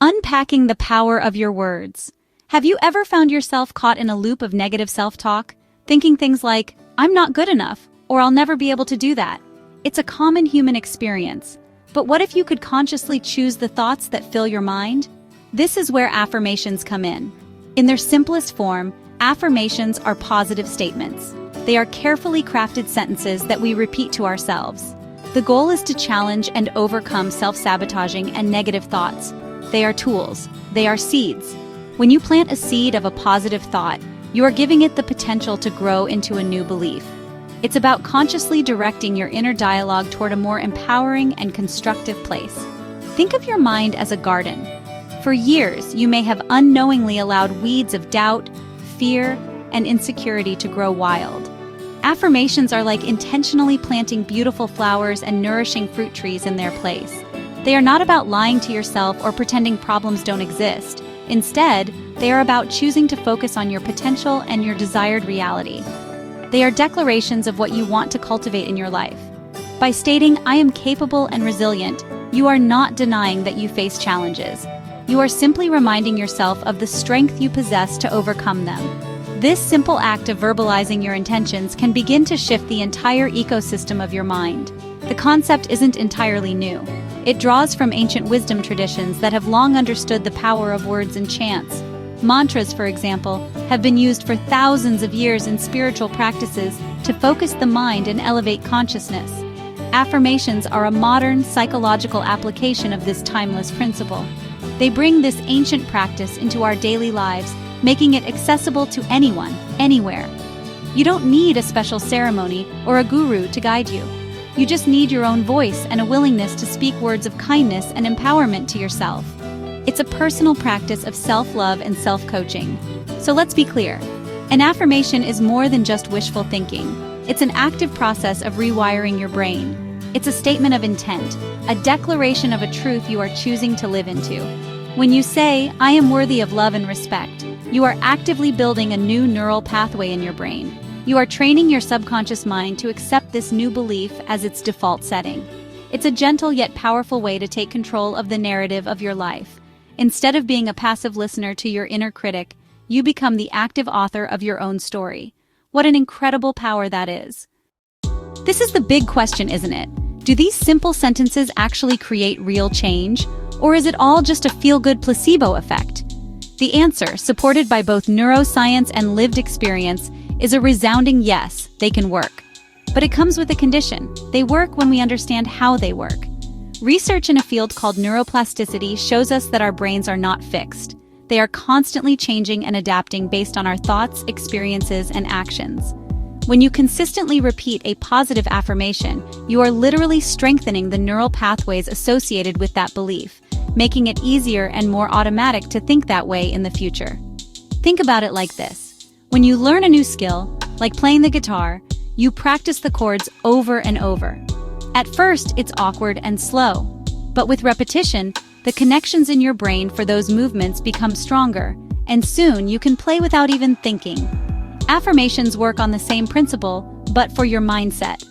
Unpacking the power of your words. Have you ever found yourself caught in a loop of negative self-talk, thinking things like, "I'm not good enough," or "I'll never be able to do that"? It's a common human experience. But what if you could consciously choose the thoughts that fill your mind? This is where affirmations come in. In their simplest form, affirmations are positive statements. They are carefully crafted sentences that we repeat to ourselves. The goal is to challenge and overcome self-sabotaging and negative thoughts. They are tools. They are seeds. When you plant a seed of a positive thought, you are giving it the potential to grow into a new belief. It's about consciously directing your inner dialogue toward a more empowering and constructive place. Think of your mind as a garden. For years, you may have unknowingly allowed weeds of doubt, fear, and insecurity to grow wild. Affirmations are like intentionally planting beautiful flowers and nourishing fruit trees in their place. They are not about lying to yourself or pretending problems don't exist. Instead, they are about choosing to focus on your potential and your desired reality. They are declarations of what you want to cultivate in your life. By stating, "I am capable and resilient," you are not denying that you face challenges. You are simply reminding yourself of the strength you possess to overcome them. This simple act of verbalizing your intentions can begin to shift the entire ecosystem of your mind. The concept isn't entirely new. It draws from ancient wisdom traditions that have long understood the power of words and chants. Mantras, for example, have been used for thousands of years in spiritual practices to focus the mind and elevate consciousness. Affirmations are a modern psychological application of this timeless principle. They bring this ancient practice into our daily lives, making it accessible to anyone, anywhere. You don't need a special ceremony or a guru to guide you. You just need your own voice and a willingness to speak words of kindness and empowerment to yourself. It's a personal practice of self-love and self-coaching. So let's be clear. An affirmation is more than just wishful thinking. It's an active process of rewiring your brain. It's a statement of intent, a declaration of a truth you are choosing to live into. When you say, "I am worthy of love and respect," you are actively building a new neural pathway in your brain. You are training your subconscious mind to accept this new belief as its default setting. It's a gentle yet powerful way to take control of the narrative of your life. Instead of being a passive listener to your inner critic, you become the active author of your own story. What an incredible power that is. This is the big question, isn't it? Do these simple sentences actually create real change? Or is it all just a feel-good placebo effect? The answer, supported by both neuroscience and lived experience, is a resounding yes, they can work. But it comes with a condition. They work when we understand how they work. Research in a field called neuroplasticity shows us that our brains are not fixed. They are constantly changing and adapting based on our thoughts, experiences, and actions. When you consistently repeat a positive affirmation, you are literally strengthening the neural pathways associated with that belief, making it easier and more automatic to think that way in the future. Think about it like this. When you learn a new skill, like playing the guitar, you practice the chords over and over. At first, it's awkward and slow. But with repetition, the connections in your brain for those movements become stronger, and soon you can play without even thinking. Affirmations work on the same principle, but for your mindset.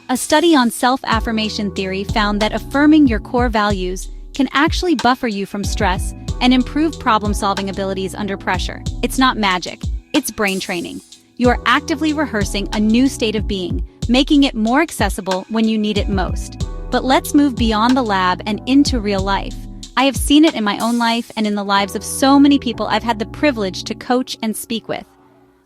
A study on self-affirmation theory found that affirming your core values can actually buffer you from stress and improve problem-solving abilities under pressure. It's not magic. It's brain training. You are actively rehearsing a new state of being, making it more accessible when you need it most. But let's move beyond the lab and into real life. I have seen it in my own life and in the lives of so many people I've had the privilege to coach and speak with.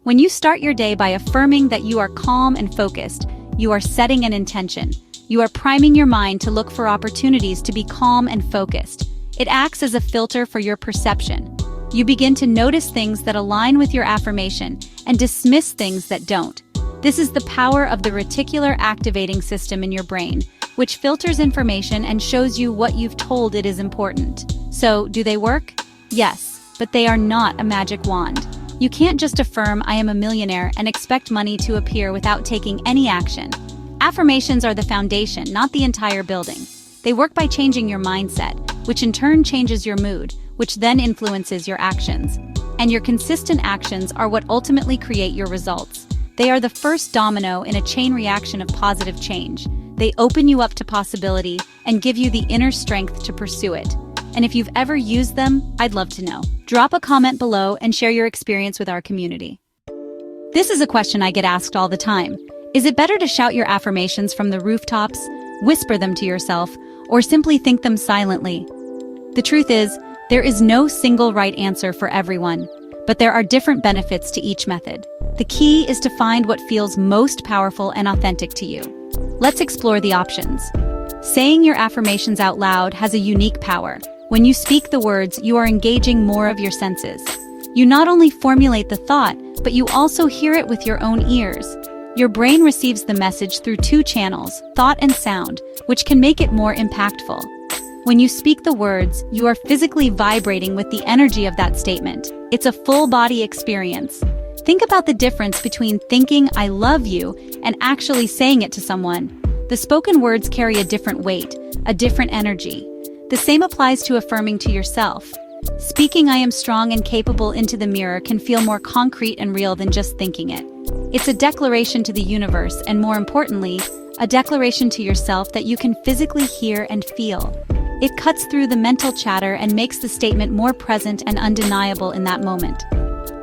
When you start your day by affirming that you are calm and focused, you are setting an intention. You are priming your mind to look for opportunities to be calm and focused. It acts as a filter for your perception. You begin to notice things that align with your affirmation and dismiss things that don't. This is the power of the reticular activating system in your brain, which filters information and shows you what you've told it is important. So, do they work? Yes, but they are not a magic wand. You can't just affirm, "I am a millionaire," and expect money to appear without taking any action. Affirmations are the foundation, not the entire building. They work by changing your mindset, which in turn changes your mood, which then influences your actions. And your consistent actions are what ultimately create your results. They are the first domino in a chain reaction of positive change. They open you up to possibility and give you the inner strength to pursue it. And if you've ever used them, I'd love to know. Drop a comment below and share your experience with our community. This is a question I get asked all the time. Is it better to shout your affirmations from the rooftops, whisper them to yourself, or simply think them silently? The truth is, there is no single right answer for everyone, but there are different benefits to each method. The key is to find what feels most powerful and authentic to you. Let's explore the options. Saying your affirmations out loud has a unique power. When you speak the words, you are engaging more of your senses. You not only formulate the thought, but you also hear it with your own ears. Your brain receives the message through two channels, thought and sound, which can make it more impactful. When you speak the words, you are physically vibrating with the energy of that statement. It's a full-body experience. Think about the difference between thinking "I love you" and actually saying it to someone. The spoken words carry a different weight, a different energy. The same applies to affirming to yourself. Speaking "I am strong and capable" into the mirror can feel more concrete and real than just thinking it. It's a declaration to the universe and, more importantly, a declaration to yourself that you can physically hear and feel. It cuts through the mental chatter and makes the statement more present and undeniable in that moment.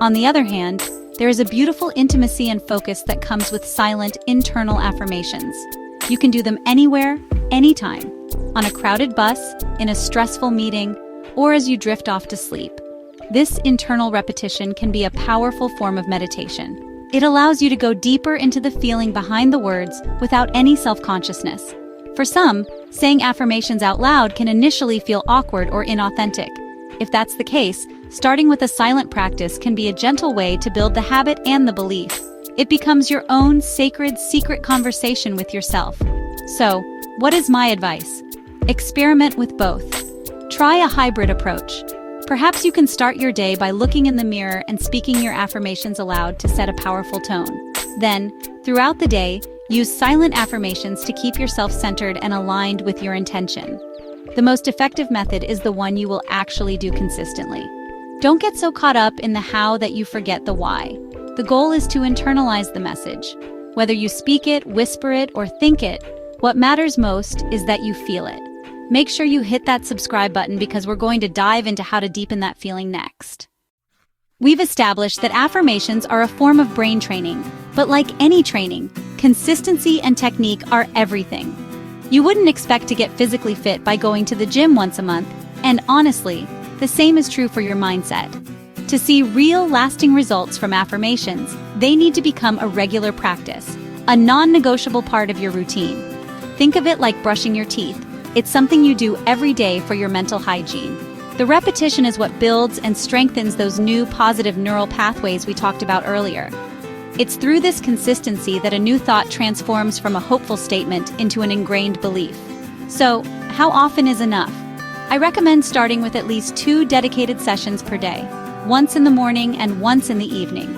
On the other hand, there is a beautiful intimacy and focus that comes with silent, internal affirmations. You can do them anywhere, anytime. On a crowded bus, in a stressful meeting, or as you drift off to sleep. This internal repetition can be a powerful form of meditation. It allows you to go deeper into the feeling behind the words without any self-consciousness. For some, saying affirmations out loud can initially feel awkward or inauthentic. If that's the case, starting with a silent practice can be a gentle way to build the habit and the belief. It becomes your own sacred, secret conversation with yourself. So, what is my advice? Experiment with both. Try a hybrid approach. Perhaps you can start your day by looking in the mirror and speaking your affirmations aloud to set a powerful tone. Then, throughout the day, use silent affirmations to keep yourself centered and aligned with your intention. The most effective method is the one you will actually do consistently. Don't get so caught up in the how that you forget the why. The goal is to internalize the message. Whether you speak it, whisper it, or think it, what matters most is that you feel it. Make sure you hit that subscribe button because we're going to dive into how to deepen that feeling next. We've established that affirmations are a form of brain training, but like any training, consistency and technique are everything. You wouldn't expect to get physically fit by going to the gym once a month, and honestly, the same is true for your mindset. To see real, lasting results from affirmations, they need to become a regular practice, a non-negotiable part of your routine. Think of it like brushing your teeth. It's something you do every day for your mental hygiene. The repetition is what builds and strengthens those new positive neural pathways we talked about earlier. It's through this consistency that a new thought transforms from a hopeful statement into an ingrained belief. So, how often is enough? I recommend starting with at least 2 dedicated sessions per day, once in the morning and once in the evening.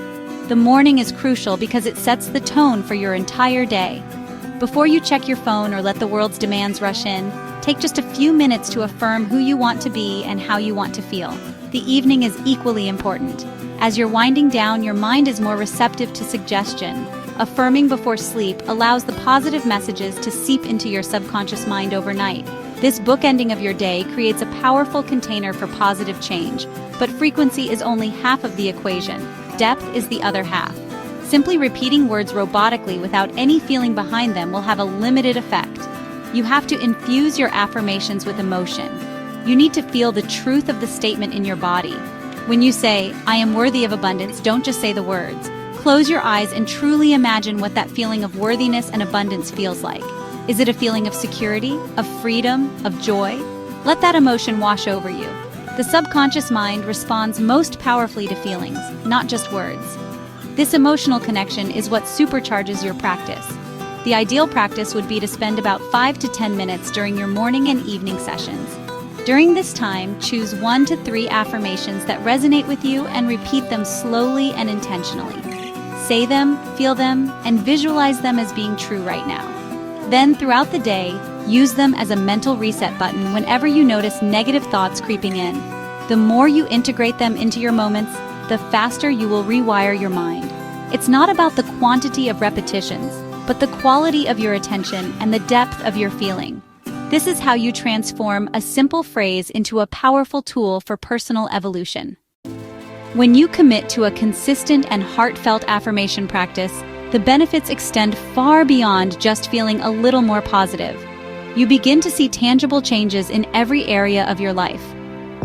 The morning is crucial because it sets the tone for your entire day. Before you check your phone or let the world's demands rush in, take just a few minutes to affirm who you want to be and how you want to feel. The evening is equally important. As you're winding down, your mind is more receptive to suggestion. Affirming before sleep allows the positive messages to seep into your subconscious mind overnight. This bookending of your day creates a powerful container for positive change, but frequency is only half of the equation. Depth is the other half. Simply repeating words robotically without any feeling behind them will have a limited effect. You have to infuse your affirmations with emotion. You need to feel the truth of the statement in your body. When you say, "I am worthy of abundance," don't just say the words. Close your eyes and truly imagine what that feeling of worthiness and abundance feels like. Is it a feeling of security, of freedom, of joy? Let that emotion wash over you. The subconscious mind responds most powerfully to feelings, not just words. This emotional connection is what supercharges your practice. The ideal practice would be to spend about 5 to 10 minutes during your morning and evening sessions. During this time, choose 1 to 3 affirmations that resonate with you and repeat them slowly and intentionally. Say them, feel them, and visualize them as being true right now. Then, throughout the day, use them as a mental reset button whenever you notice negative thoughts creeping in. The more you integrate them into your moments, the faster you will rewire your mind. It's not about the quantity of repetitions, but the quality of your attention and the depth of your feeling. This is how you transform a simple phrase into a powerful tool for personal evolution. When you commit to a consistent and heartfelt affirmation practice, the benefits extend far beyond just feeling a little more positive. You begin to see tangible changes in every area of your life.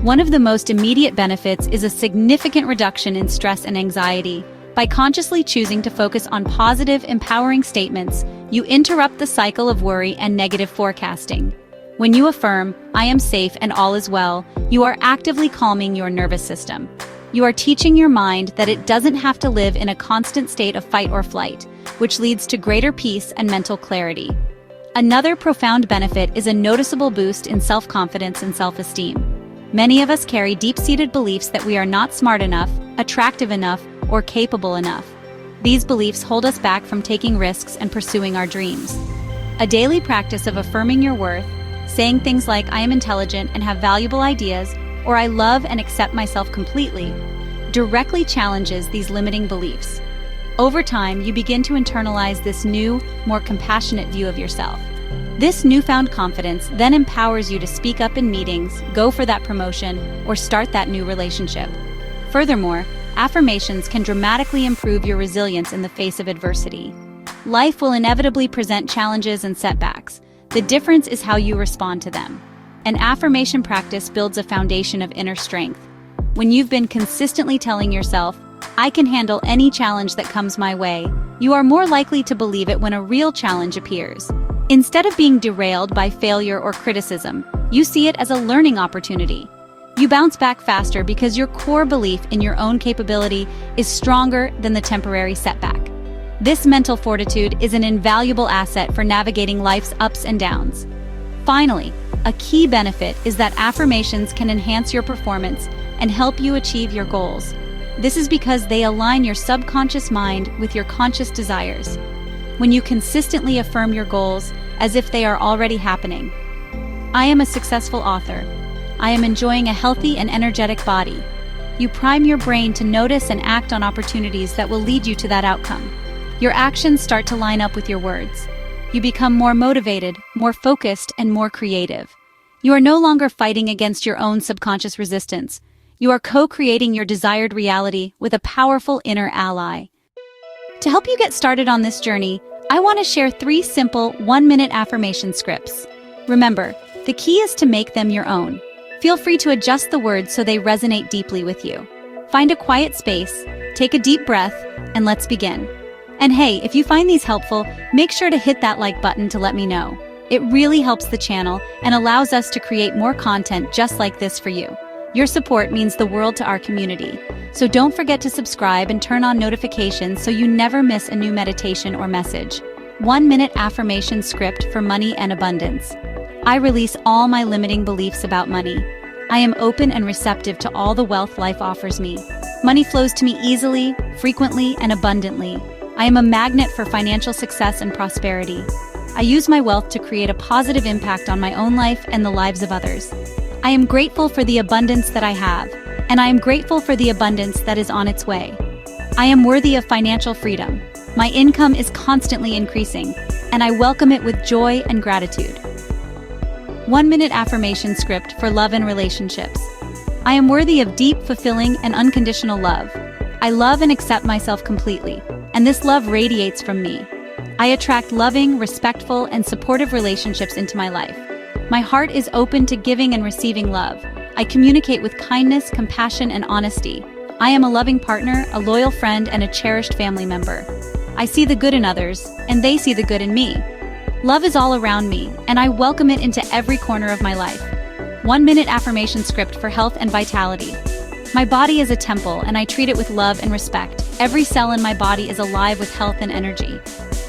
One of the most immediate benefits is a significant reduction in stress and anxiety. By consciously choosing to focus on positive, empowering statements, you interrupt the cycle of worry and negative forecasting. When you affirm, "I am safe and all is well," you are actively calming your nervous system. You are teaching your mind that it doesn't have to live in a constant state of fight or flight, which leads to greater peace and mental clarity. Another profound benefit is a noticeable boost in self-confidence and self-esteem. Many of us carry deep-seated beliefs that we are not smart enough, attractive enough, or capable enough. These beliefs hold us back from taking risks and pursuing our dreams. A daily practice of affirming your worth, saying things like "I am intelligent and have valuable ideas," or "I love and accept myself completely," directly challenges these limiting beliefs. Over time, you begin to internalize this new, more compassionate view of yourself. This newfound confidence then empowers you to speak up in meetings, go for that promotion, or start that new relationship. Furthermore, affirmations can dramatically improve your resilience in the face of adversity. Life will inevitably present challenges and setbacks. The difference is how you respond to them. An affirmation practice builds a foundation of inner strength. When you've been consistently telling yourself, "I can handle any challenge that comes my way," you are more likely to believe it when a real challenge appears. Instead of being derailed by failure or criticism, you see it as a learning opportunity. You bounce back faster because your core belief in your own capability is stronger than the temporary setback. This mental fortitude is an invaluable asset for navigating life's ups and downs. Finally, a key benefit is that affirmations can enhance your performance and help you achieve your goals. This is because they align your subconscious mind with your conscious desires. When you consistently affirm your goals as if they are already happening. "I am a successful author. I am enjoying a healthy and energetic body." You prime your brain to notice and act on opportunities that will lead you to that outcome. Your actions start to line up with your words. You become more motivated, more focused, and more creative. You are no longer fighting against your own subconscious resistance. You are co-creating your desired reality with a powerful inner ally. To help you get started on this journey, I want to share 3 simple 1-minute affirmation scripts. Remember, the key is to make them your own. Feel free to adjust the words so they resonate deeply with you. Find a quiet space, take a deep breath, and let's begin. And hey, if you find these helpful, make sure to hit that like button to let me know. It really helps the channel and allows us to create more content just like this for you. Your support means the world to our community. So don't forget to subscribe and turn on notifications so you never miss a new meditation or message. 1-minute affirmation script for money and abundance. I release all my limiting beliefs about money. I am open and receptive to all the wealth life offers me. Money flows to me easily, frequently, and abundantly. I am a magnet for financial success and prosperity. I use my wealth to create a positive impact on my own life and the lives of others. I am grateful for the abundance that I have, and I am grateful for the abundance that is on its way. I am worthy of financial freedom. My income is constantly increasing, and I welcome it with joy and gratitude. 1-minute affirmation script for love and relationships. I am worthy of deep, fulfilling, and unconditional love. I love and accept myself completely, and this love radiates from me. I attract loving, respectful, and supportive relationships into my life. My heart is open to giving and receiving love. I communicate with kindness, compassion, and honesty. I am a loving partner, a loyal friend, and a cherished family member. I see the good in others, and they see the good in me. Love is all around me, and I welcome it into every corner of my life. 1-minute affirmation script for health and vitality. My body is a temple, and I treat it with love and respect. Every cell in my body is alive with health and energy.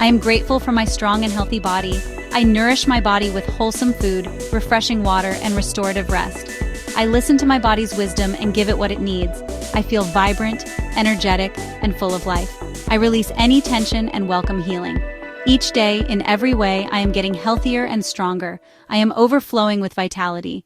I am grateful for my strong and healthy body. I nourish my body with wholesome food, refreshing water, and restorative rest. I listen to my body's wisdom and give it what it needs. I feel vibrant, energetic, and full of life. I release any tension and welcome healing. Each day, in every way, I am getting healthier and stronger. I am overflowing with vitality.